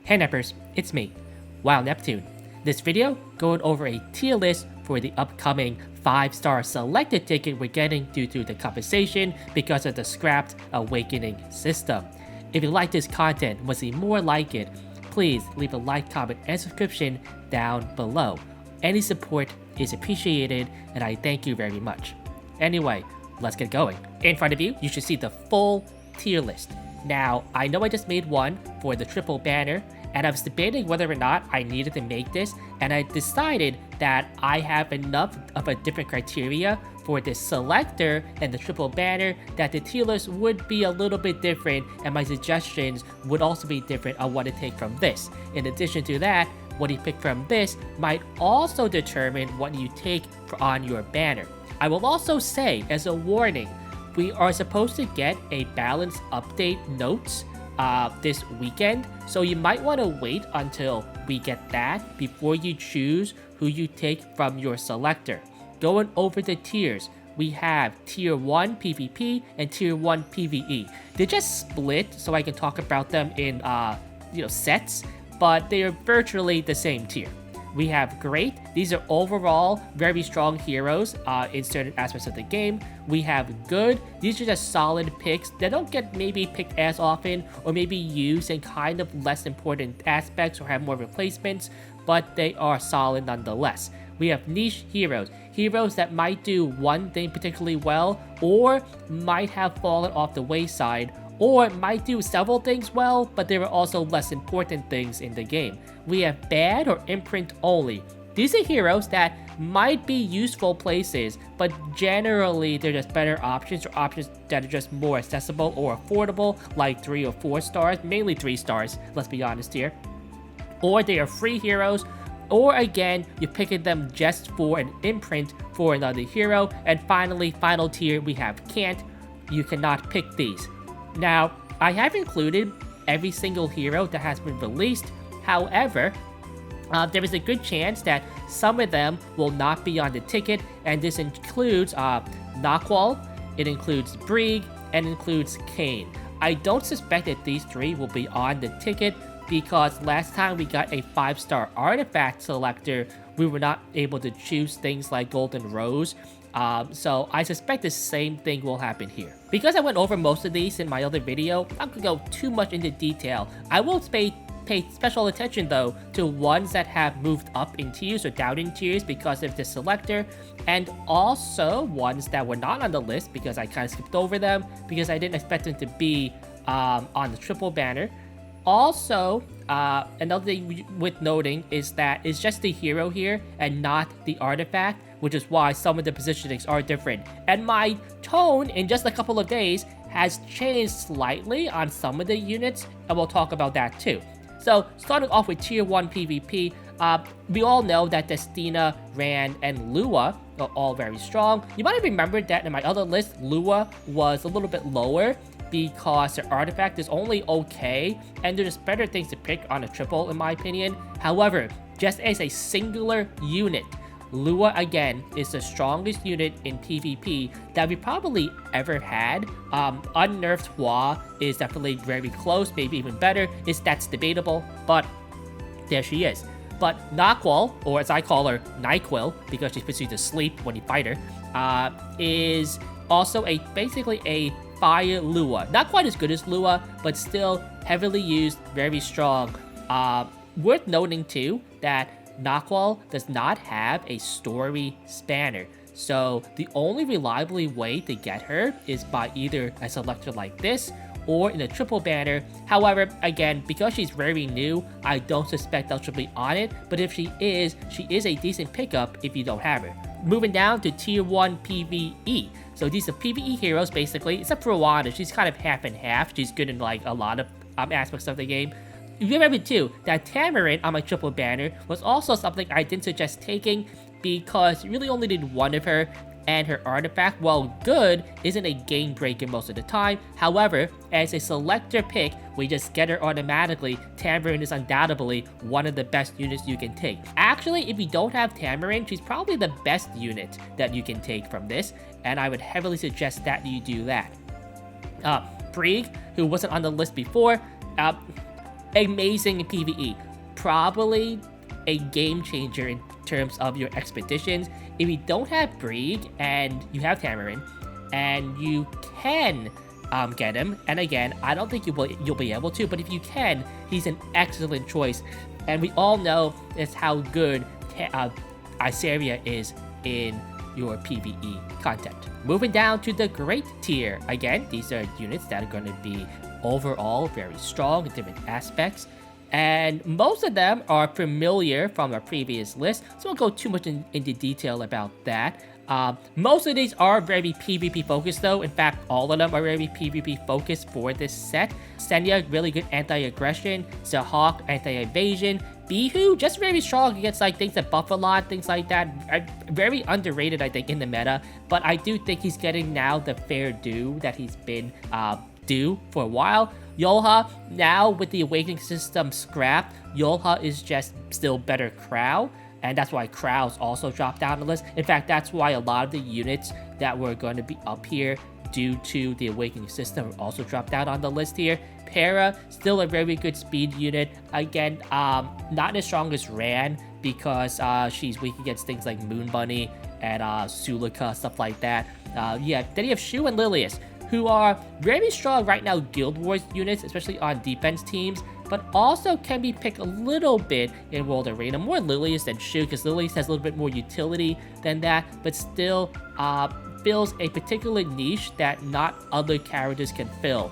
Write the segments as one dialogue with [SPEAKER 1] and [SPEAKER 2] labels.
[SPEAKER 1] Hey Neppers, it's me, Wild Neptune. This video going over a tier list for the upcoming 5-star selected ticket we're getting due to the compensation because of the scrapped awakening system. If you like this content and want to see more like it, please leave a like, comment, and subscription down below. Any support is appreciated and I thank you very much. Anyway, let's get going. In front of you, you should see the full tier list. Now, I know I just made one for the triple banner, and I was debating whether or not I needed to make this, and I decided that I have enough of a different criteria for the selector and the triple banner that the tier list would be a little bit different, and my suggestions would also be different on what to take from this. In addition to that, what you pick from this might also determine what you take on your banner. I will also say, as a warning, we are supposed to get a balance update notes this weekend, so you might want to wait until we get that before you choose who you take from your selector. Going over the tiers, we have tier 1 PvP and tier 1 PvE. They just split so I can talk about them in sets, but they are virtually the same tier. We have great. These are overall very strong heroes in certain aspects of the game. We have good. These are just solid picks that don't get maybe picked as often or maybe used in kind of less important aspects or have more replacements, but they are solid nonetheless. We have niche heroes. Heroes that might do one thing particularly well or might have fallen off the wayside, or might do several things well, but there are also less important things in the game. We have bad or imprint only. These are heroes that might be useful places, but generally they're just better options or options that are just more accessible or affordable, like 3 or 4 stars, mainly 3 stars, let's be honest here. Or they are free heroes, or again, you're picking them just for an imprint for another hero. And finally, final tier, we have can't. You cannot pick these. Now, I have included every single hero that has been released. However, there is a good chance that some of them will not be on the ticket, and this includes Naqual, it includes Brig, and includes Kane. I don't suspect that these 3 will be on the ticket because last time we got a 5-star artifact selector, we were not able to choose things like Golden Rose. So I suspect the same thing will happen here. Because I went over most of these in my other video, I'm not gonna go too much into detail. I will pay special attention though to ones that have moved up in tiers or down in tiers because of the selector, and also ones that were not on the list because I kind of skipped over them because I didn't expect them to be on the triple banner. Also, another thing with noting is that it's just the hero here and not the artifact, which is why some of the positionings are different. And my tone in just a couple of days has changed slightly on some of the units, and we'll talk about that too. So, starting off with tier 1 PvP, we all know that Destina, Rand, and Lua are all very strong. You might have remembered that in my other list, Lua was a little bit lower because their artifact is only okay, and there's just better things to pick on a triple in my opinion. However, just as a singular unit, Lua again is the strongest unit in PvP that we probably ever had. Unnerved Hua is definitely very close, maybe even better. That's debatable, but there she is. But Naqual, or as I call her, Nyquil, because she's supposed to sleep when you fight her, is also basically a fire Lua. Not quite as good as Lua, but still heavily used, very strong. Worth noting too that Naqual does not have a story spanner, so the only reliably way to get her is by either a selector like this or in a triple banner. However, again, because she's very new, I don't suspect that she'll be on it, but if she is a decent pickup if you don't have her. Moving down to tier 1 PvE. So these are PvE heroes basically, except for Wanda. She's kind of half and half. She's good in like a lot of aspects of the game. You remember too that Tamarin on my triple banner was also something I didn't suggest taking because you really only need one of her, and her artifact, while good, isn't a game breaker most of the time. However, as a selector pick, we just get her automatically. Tamarin is undoubtedly one of the best units you can take. Actually, if you don't have Tamarin, she's probably the best unit that you can take from this, and I would heavily suggest that you do that. Brig, who wasn't on the list before, amazing in PvE. Probably a game changer in terms of your expeditions. If you don't have Brieg and you have Tamarin, and you can get him, and again, I don't think you'll be able to, but if you can, he's an excellent choice. And we all know that's how good Iseria is in your PvE content. Moving down to the Great Tier. Again, these are units that are going to be overall very strong in different aspects. And most of them are familiar from our previous list, so I won't go too much into detail about that. Most of these are very PvP focused though. In fact, all of them are very PvP focused for this set. Senya, really good anti-aggression. Zahawk, anti-evasion. Bihu, just very strong against like things that buff a lot, things like that. Very underrated, I think, in the meta. But I do think he's getting now the fair due that he's been due for a while. Yolha, now with the Awakening System scrapped, Yolha is just still better Crow. And that's why Crow's also dropped down the list. In fact, that's why a lot of the units that were going to be up here due to the Awakening System also dropped down on the list here. Para, still a very good speed unit. Again, not as strong as Ran because she's weak against things like Moon Bunny and Sulika, stuff like that. Yeah, then you have Shu and Lilius, who are very strong right now Guild Wars units, especially on defense teams, but also can be picked a little bit in World Arena. More Lilius than Shu, because Lilius has a little bit more utility than that, but still fills a particular niche that not other characters can fill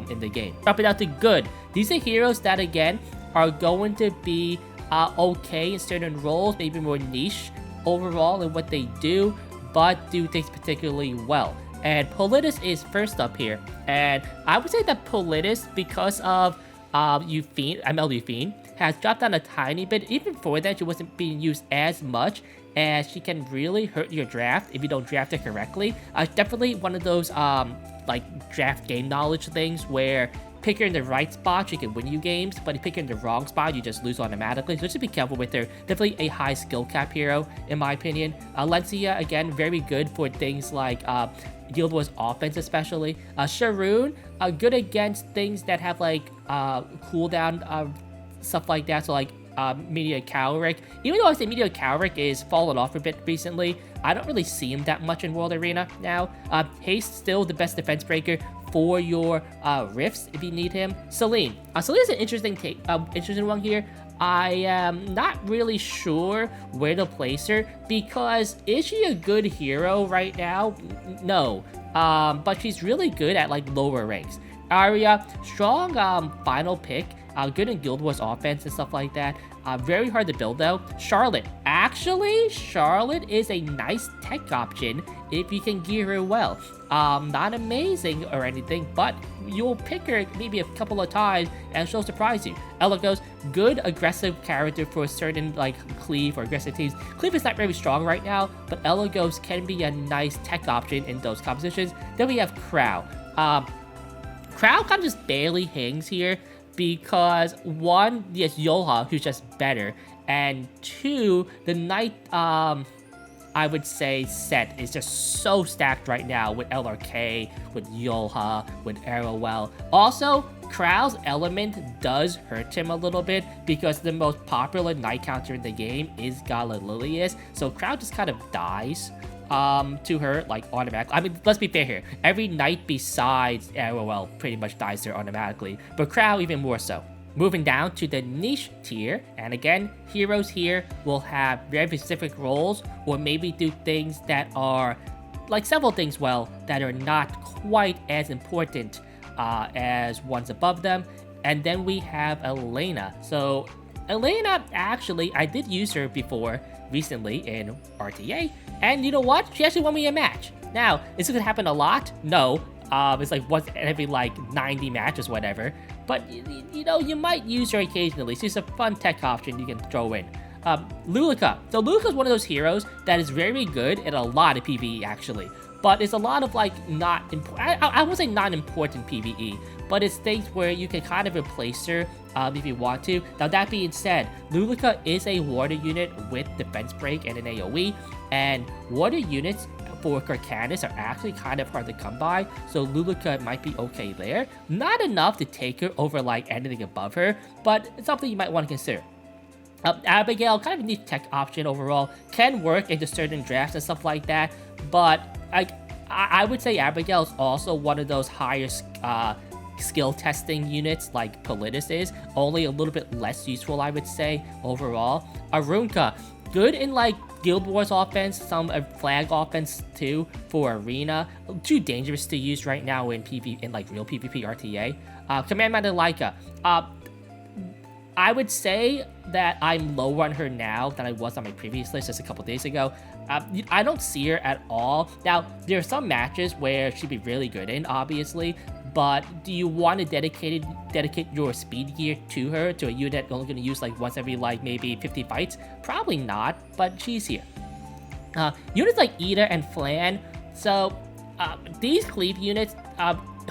[SPEAKER 1] in the game. Dropping out to good. These are heroes that, again, are going to be okay in certain roles, maybe more niche overall in what they do, but do things particularly well. And Politis is first up here. And I would say that Politis, because of ML Euphine, has dropped down a tiny bit. Even before that, she wasn't being used as much, as she can really hurt your draft if you don't draft it correctly. Definitely one of those like draft game knowledge things where pick her in the right spot, she can win you games, but if you pick her in the wrong spot, you just lose automatically. So just be careful with her. Definitely a high skill cap hero, in my opinion. Lencia, again, very good for things like Guild Wars offense, especially. Sharoon, good against things that have like cooldown stuff like that. So like Meteor Calric. Even though I say Meteor Calric is fallen off a bit recently, I don't really see him that much in World Arena now. Haste, still the best defense breaker for your rifts if you need him. Celine. Celine is an interesting one here. I am not really sure where to place her, because is she a good hero right now? No. But she's really good at like lower ranks. Arya, strong final pick. Good in Guild Wars offense and stuff like that. Very hard to build though. Charlotte. Actually, Charlotte is a nice tech option if you can gear her well. Not amazing or anything, but you'll pick her maybe a couple of times and she'll surprise you. Elagos, good aggressive character for certain like Cleave or aggressive teams. Cleave is not very strong right now, but Elagos can be a nice tech option in those compositions. Then we have Crow. Crow kind of just barely hangs here, because one, yes, Yolha, who's just better, and two, the Knight, I would say, set is just so stacked right now with LRK, with Yolha, with Arrowell. Also, Crow's element does hurt him a little bit, because the most popular Knight counter in the game is Galililius, so Crow just kind of dies to her, like, automatically. I mean, let's be fair here. Every knight besides Arrowell pretty much dies there automatically, but Crow even more so. Moving down to the niche tier, and again, heroes here will have very specific roles, or maybe do things that are, like several things well, that are not quite as important as ones above them. And then we have Elena. So Elena, actually, I did use her before, recently in RTA, and you know what? She actually won me a match. Now, is it gonna happen a lot? No. It's like once every like 90 matches, whatever. But you know, you might use her occasionally. She's a fun tech option you can throw in. Lulika. So Lulika's one of those heroes that is very good in a lot of PvE actually. But it's a lot of like not important, I won't say not important PvE, but it's things where you can kind of replace her if you want to. Now that being said, Lulika is a water unit with defense break and an AoE, and water units for Corcanis are actually kind of hard to come by, so Luluca might be okay there. Not enough to take her over like anything above her, but it's something you might want to consider. Abigail, kind of a neat tech option overall, can work into certain drafts and stuff like that, but I would say Abigail is also one of those higher skill testing units like Politis is, only a little bit less useful, I would say, overall. Arunka, good in like Guild Wars offense, some flag offense too for Arena. Too dangerous to use right now in like real PvP RTA. Command Mandalika. I would say that I'm lower on her now than I was on my previous list just a couple days ago. I don't see her at all. Now, there are some matches where she'd be really good in, obviously, but do you want to dedicate your speed gear to her, to a unit that you're only going to use like once every like maybe 50 fights? Probably not, but she's here. Units like Ida and Flan, so these cleave units,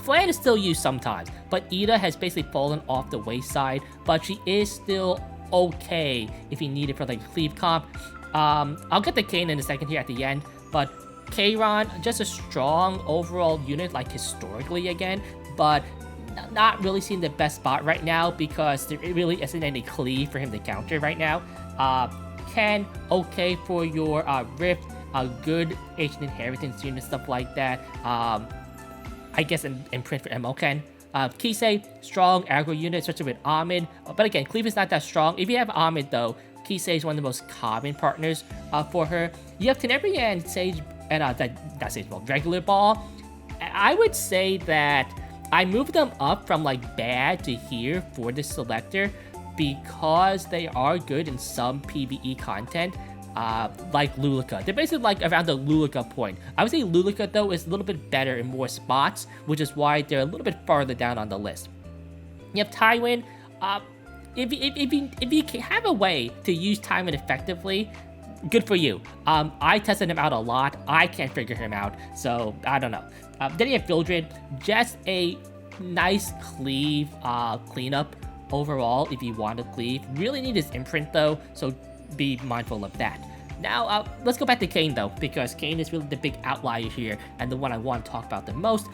[SPEAKER 1] Flan is still used sometimes, but Ida has basically fallen off the wayside, but she is still okay if you need it for like a cleave comp. I'll get the Kane in a second here at the end, but Kayron, just a strong overall unit, like historically again, but not really seeing the best spot right now because there really isn't any cleave for him to counter right now. Ken, okay for your Rift, a good Ancient Inheritance unit, stuff like that. I guess an Imprint for ML Ken. Kisei, strong aggro unit, especially with Ahmed, but again, cleave is not that strong. If you have Ahmed though, Kisei is one of the most common partners for her. You have Tenebria and Sage, and not Sage Ball, Regular Ball. I would say that I moved them up from like bad to here for this selector because they are good in some PvE content, like Luluca. They're basically like around the Luluca point. I would say Luluca though is a little bit better in more spots, which is why they're a little bit farther down on the list. You have Tywin. If you have a way to use Tywin effectively, good for you. I tested him out a lot. I can't figure him out, so I don't know. Then you have Vildred, just a nice cleave cleanup overall if you want to cleave. Really need his imprint though, so be mindful of that. Now, let's go back to Kayn though, because Kayn is really the big outlier here and the one I want to talk about the most.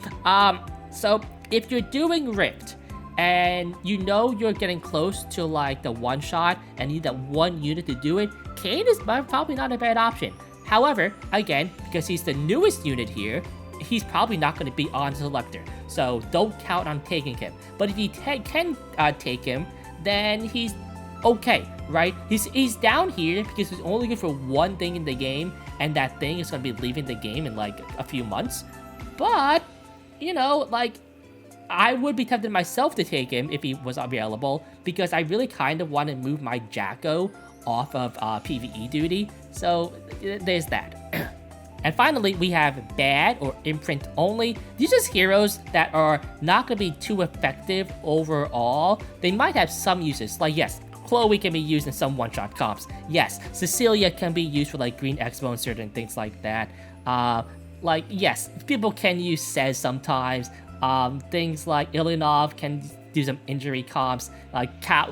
[SPEAKER 1] So if you're doing Rift, and you know you're getting close to like the one shot and need that one unit to do it, Kayn is probably not a bad option. However, again, because he's the newest unit here, he's probably not going to be on Selector, so don't count on taking him. But if you can take him, then he's okay, right? He's down here because he's only good for one thing in the game, and that thing is going to be leaving the game in like a few months. But, you know, like, I would be tempted myself to take him if he was available, because I really kind of want to move my Jacko off of PvE duty, so there's that. And finally, we have Bad or Imprint only. These are just heroes that are not going to be too effective overall. They might have some uses, like yes, Chloe can be used in some one-shot comps. Yes, Cecilia can be used for like Green Expo and certain things like that. Like yes, people can use Sez sometimes. Things like Ilinov can do some injury comps, like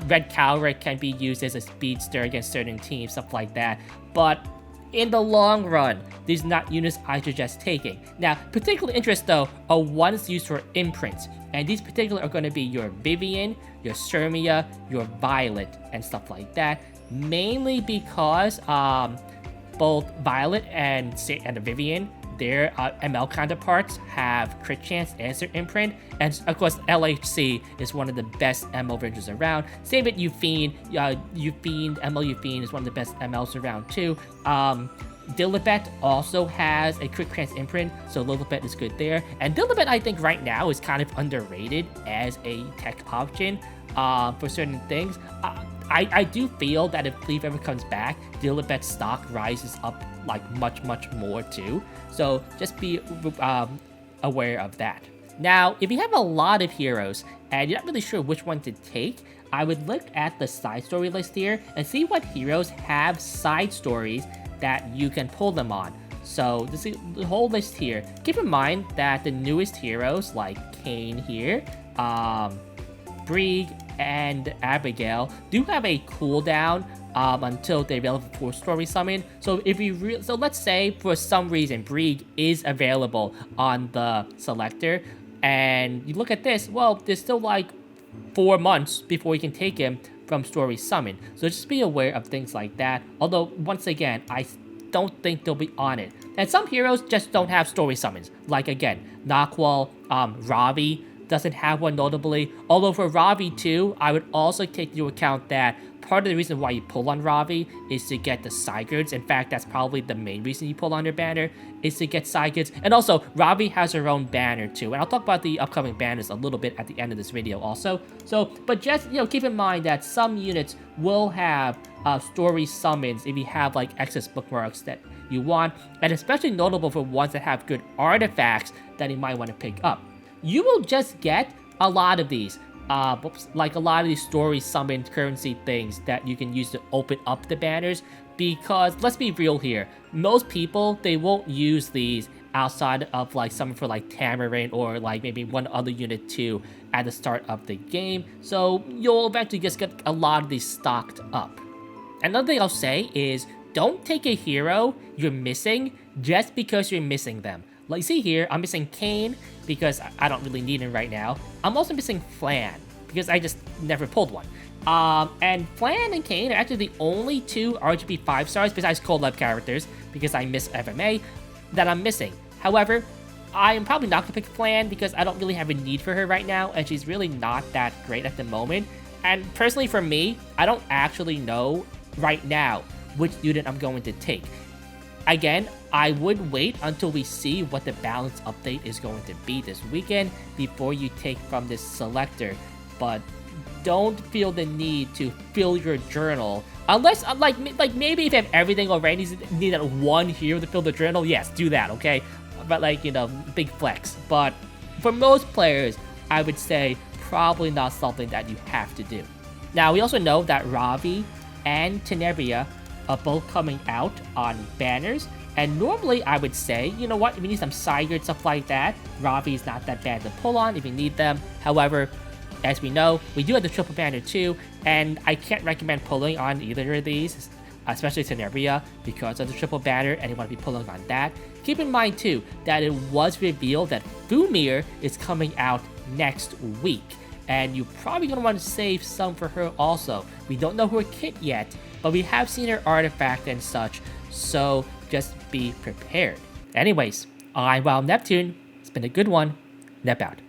[SPEAKER 1] Red Cowrick can be used as a speedster against certain teams, stuff like that. But in the long run, these are not units I suggest taking. Now, particular interest though are ones used for imprints, and these particular are going to be your Vivian, your Shermia, your Violet, and stuff like that. Mainly because both Violet and the Vivian, their ML counterparts have crit chance as their imprint, and of course LHC is one of the best ML versions around. Same with Euphine. ML Euphine is one of the best MLs around too. Dilibet also has a crit chance imprint, so Lilibet is good there. And Dilibet, I think right now is kind of underrated as a tech option for certain things. I do feel that if Cleave ever comes back, Dilibet's stock rises up like much more too. So just be aware of that. Now, if you have a lot of heroes and you're not really sure which one to take, I would look at the side story list here and see what heroes have side stories that you can pull them on. So this is the whole list here. Keep in mind that the newest heroes like Kayn here, Brig, and Abigail do have a cooldown until they're available for story summon. So if you so let's say for some reason Brieg is available on the selector, and you look at this, well, there's still like 4 months before you can take him from story summon. So just be aware of things like that. Although once again, I don't think they'll be on it. And some heroes just don't have story summons. Like again, Naqual, Ravi doesn't have one notably. Although for Ravi too, I would also take into account that part of the reason why you pull on Ravi is to get the side goods. In fact, that's probably the main reason you pull on her banner, is to get side goods. And also, Ravi has her own banner too. And I'll talk about the upcoming banners a little bit at the end of this video also. So, but just, keep in mind that some units will have story summons if you have like excess bookmarks that you want. And especially notable for ones that have good artifacts that you might want to pick up. You will just get a lot of these. Like a lot of these story summoned currency things that you can use to open up the banners, because let's be real here, most people, they won't use these outside of like something for like Tamarin or like maybe one other unit too at the start of the game, so you'll eventually just get a lot of these stocked up. Another thing I'll say is don't take a hero you're missing just because you're missing them. Like, see here, I'm missing Kane because I don't really need him right now. I'm also missing Flan because I just never pulled one. And Flan and Kane are actually the only 2 RGB 5 stars besides Cold Lab characters, because I miss FMA, that I'm missing. However, I am probably not going to pick Flan because I don't really have a need for her right now, and she's really not that great at the moment. And personally for me, I don't actually know right now which unit I'm going to take. Again, I would wait until we see what the balance update is going to be this weekend before you take from this selector, but don't feel the need to fill your journal unless, like maybe if you have everything already, need that one hero to fill the journal, yes, do that, okay? But like, big flex. But for most players, I would say probably not something that you have to do. Now, we also know that Ravi and Tenebria are both coming out on banners, and normally I would say, you know what, if you need some side goods, stuff like that, Ravi's not that bad to pull on if you need them. However, as we know, we do have the triple banner too, and I can't recommend pulling on either of these, especially Tenebria, because of the triple banner, and you want to be pulling on that. Keep in mind too, that it was revealed that Fumyr is coming out next week, and you're probably going to want to save some for her also. We don't know her kit yet, but we have seen her artifact and such, so just be prepared. Anyways, I'm Wild Neptune. It's been a good one. Nep out.